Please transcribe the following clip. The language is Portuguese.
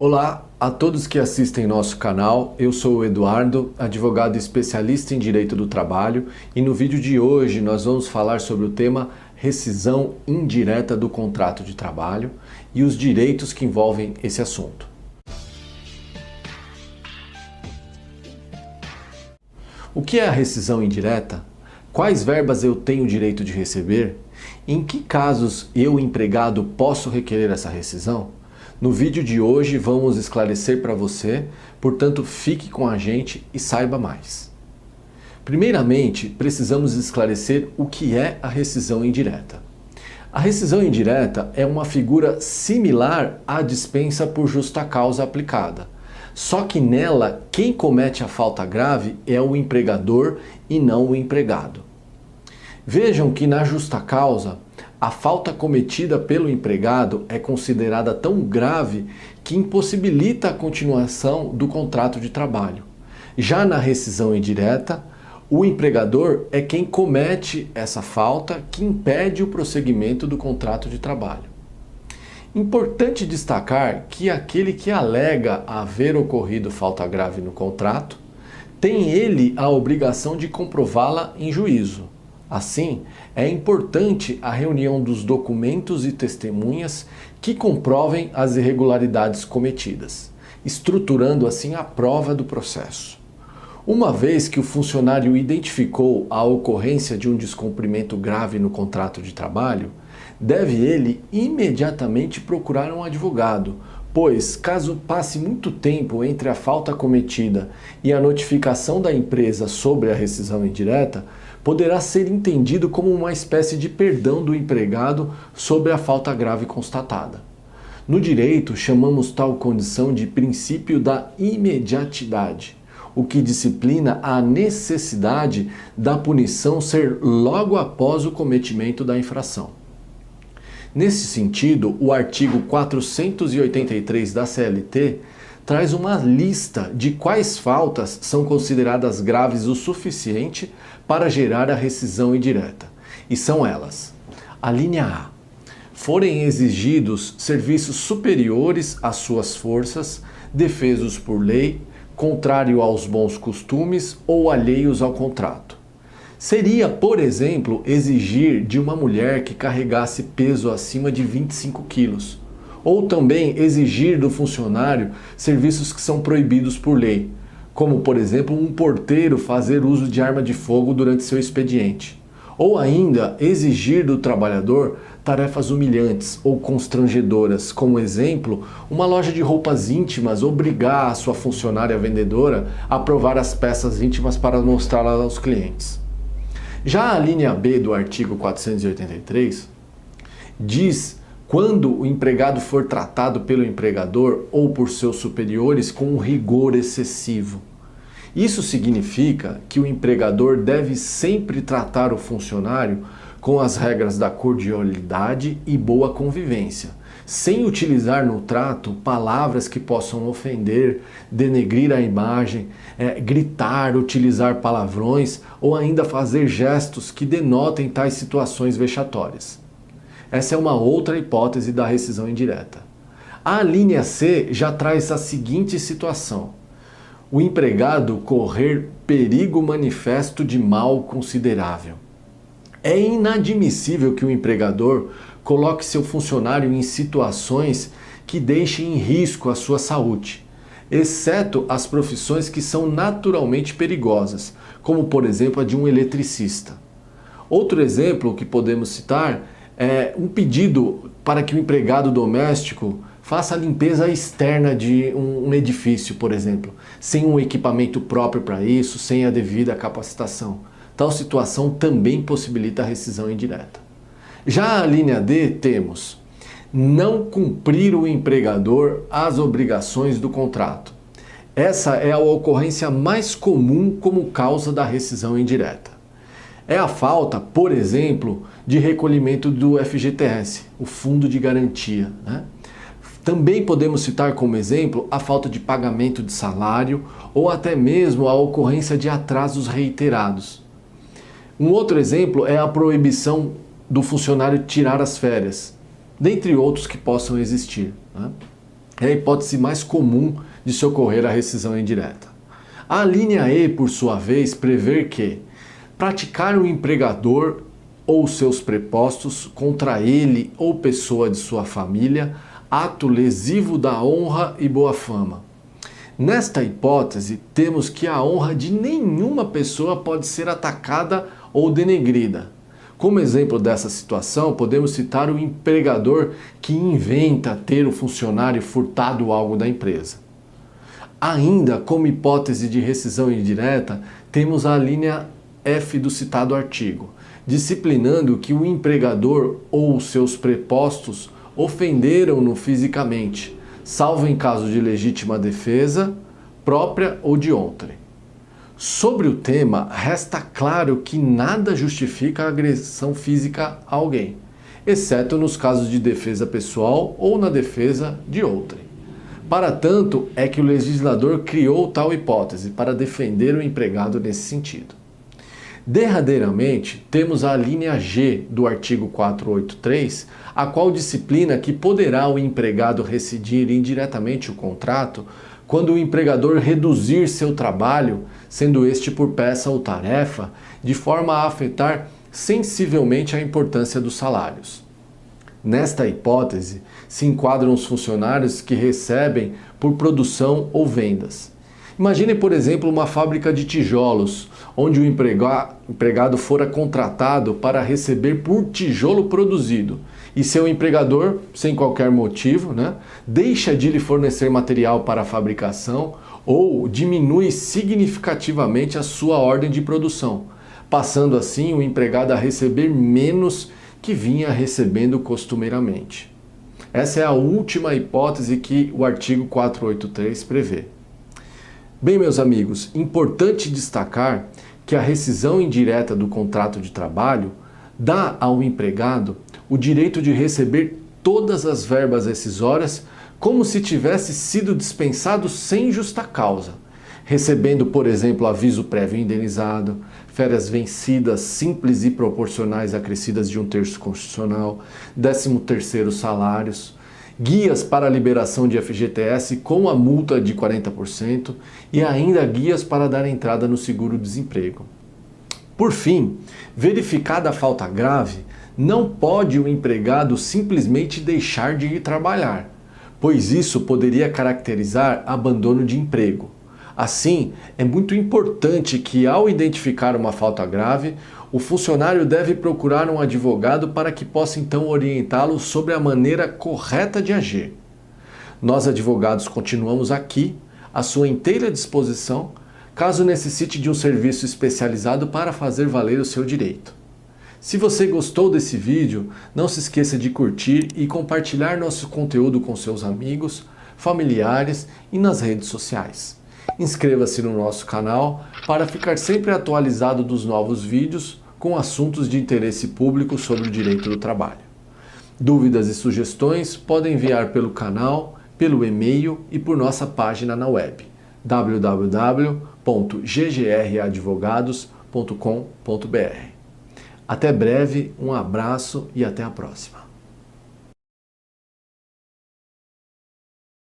Olá a todos que assistem nosso canal, eu sou o Eduardo, advogado especialista em Direito do Trabalho, e no vídeo de hoje nós vamos falar sobre o tema rescisão indireta do contrato de trabalho e os direitos que envolvem esse assunto. O que é a rescisão indireta? Quais verbas eu tenho direito de receber? Em que casos eu, empregado, posso requerer essa rescisão? No vídeo de hoje vamos esclarecer para você, portanto fique com a gente e saiba mais. Primeiramente, precisamos esclarecer o que é a rescisão indireta. A rescisão indireta é uma figura similar à dispensa por justa causa aplicada. Só que nela, quem comete a falta grave é o empregador e não o empregado. Vejam que na justa causa, a falta cometida pelo empregado é considerada tão grave que impossibilita a continuação do contrato de trabalho. Já na rescisão indireta, o empregador é quem comete essa falta que impede o prosseguimento do contrato de trabalho. Importante destacar que aquele que alega haver ocorrido falta grave no contrato, tem ele a obrigação de comprová-la em juízo. Assim, é importante a reunião dos documentos e testemunhas que comprovem as irregularidades cometidas, estruturando assim a prova do processo. Uma vez que o funcionário identificou a ocorrência de um descumprimento grave no contrato de trabalho, deve ele imediatamente procurar um advogado, pois, caso passe muito tempo entre a falta cometida e a notificação da empresa sobre a rescisão indireta, poderá ser entendido como uma espécie de perdão do empregado sobre a falta grave constatada. No direito, chamamos tal condição de princípio da imediatidade, o que disciplina a necessidade da punição ser logo após o cometimento da infração. Nesse sentido, o artigo 483 da CLT traz uma lista de quais faltas são consideradas graves o suficiente para gerar a rescisão indireta. E são elas: a linha A. Forem exigidos serviços superiores às suas forças, defesos por lei, contrário aos bons costumes ou alheios ao contrato. Seria, por exemplo, exigir de uma mulher que carregasse peso acima de 25 quilos. Ou também exigir do funcionário serviços que são proibidos por lei, como, por exemplo, um porteiro fazer uso de arma de fogo durante seu expediente. Ou ainda exigir do trabalhador tarefas humilhantes ou constrangedoras, como exemplo, uma loja de roupas íntimas obrigar a sua funcionária vendedora a provar as peças íntimas para mostrá-las aos clientes. Já a linha B do artigo 483 diz quando o empregado for tratado pelo empregador ou por seus superiores com um rigor excessivo. Isso significa que o empregador deve sempre tratar o funcionário com as regras da cordialidade e boa convivência, sem utilizar no trato palavras que possam ofender, denegrir a imagem, gritar, utilizar palavrões ou ainda fazer gestos que denotem tais situações vexatórias. Essa é uma outra hipótese da rescisão indireta. A linha C já traz a seguinte situação: o empregado correr perigo manifesto de mal considerável. É inadmissível que o empregador coloque seu funcionário em situações que deixem em risco a sua saúde, exceto as profissões que são naturalmente perigosas, como por exemplo a de um eletricista. Outro exemplo que podemos citar é um pedido para que o empregado doméstico faça a limpeza externa de um edifício, por exemplo, sem um equipamento próprio para isso, sem a devida capacitação. Tal situação também possibilita a rescisão indireta. Já a linha D temos: não cumprir o empregador as obrigações do contrato. Essa é a ocorrência mais comum como causa da rescisão indireta. É a falta, por exemplo, de recolhimento do FGTS, o Fundo de Garantia, né? Também podemos citar como exemplo a falta de pagamento de salário ou até mesmo a ocorrência de atrasos reiterados. Um outro exemplo é a proibição do funcionário tirar as férias, dentre outros que possam existir, né? é a hipótese mais comum de se ocorrer a rescisão indireta. A linha E, por sua vez, prevê que praticar o empregador ou seus prepostos contra ele ou pessoa de sua família ato lesivo da honra e boa fama. Nesta hipótese, temos que a honra de nenhuma pessoa pode ser atacada ou denegrida. Como exemplo dessa situação, podemos citar o empregador que inventa ter o funcionário furtado algo da empresa. Ainda, como hipótese de rescisão indireta, temos a linha F do citado artigo, disciplinando que o empregador ou seus prepostos ofenderam-no fisicamente, salvo em caso de legítima defesa, própria ou de outrem. Sobre o tema, resta claro que nada justifica a agressão física a alguém, exceto nos casos de defesa pessoal ou na defesa de outrem. Para tanto, é que o legislador criou tal hipótese para defender o empregado nesse sentido. Derradeiramente, temos a linha G do artigo 483, a qual disciplina que poderá o empregado rescindir indiretamente o contrato quando o empregador reduzir seu trabalho, sendo este por peça ou tarefa, de forma a afetar sensivelmente a importância dos salários. Nesta hipótese, se enquadram os funcionários que recebem por produção ou vendas. Imagine, por exemplo, uma fábrica de tijolos, onde o empregado fora contratado para receber por tijolo produzido e seu empregador, sem qualquer motivo, deixa de lhe fornecer material para a fabricação ou diminui significativamente a sua ordem de produção, passando assim o empregado a receber menos que vinha recebendo costumeiramente. Essa é a última hipótese que o artigo 483 prevê. Bem, meus amigos, importante destacar que a rescisão indireta do contrato de trabalho dá ao empregado o direito de receber todas as verbas rescisórias como se tivesse sido dispensado sem justa causa, recebendo, por exemplo, aviso prévio indenizado, férias vencidas simples e proporcionais acrescidas de 1/3 constitucional, 13º salários, guias para a liberação de FGTS com a multa de 40% e ainda guias para dar entrada no seguro-desemprego. Por fim, verificada a falta grave, não pode o empregado simplesmente deixar de ir trabalhar, pois isso poderia caracterizar abandono de emprego. Assim, é muito importante que, ao identificar uma falta grave, o funcionário deve procurar um advogado para que possa então orientá-lo sobre a maneira correta de agir. Nós, advogados, continuamos aqui, à sua inteira disposição, caso necessite de um serviço especializado para fazer valer o seu direito. Se você gostou desse vídeo, não se esqueça de curtir e compartilhar nosso conteúdo com seus amigos, familiares e nas redes sociais. Inscreva-se no nosso canal para ficar sempre atualizado dos novos vídeos com assuntos de interesse público sobre o direito do trabalho. Dúvidas e sugestões podem enviar pelo canal, pelo e-mail e por nossa página na web www.ggradvogados.com.br. Até breve, um abraço e até a próxima.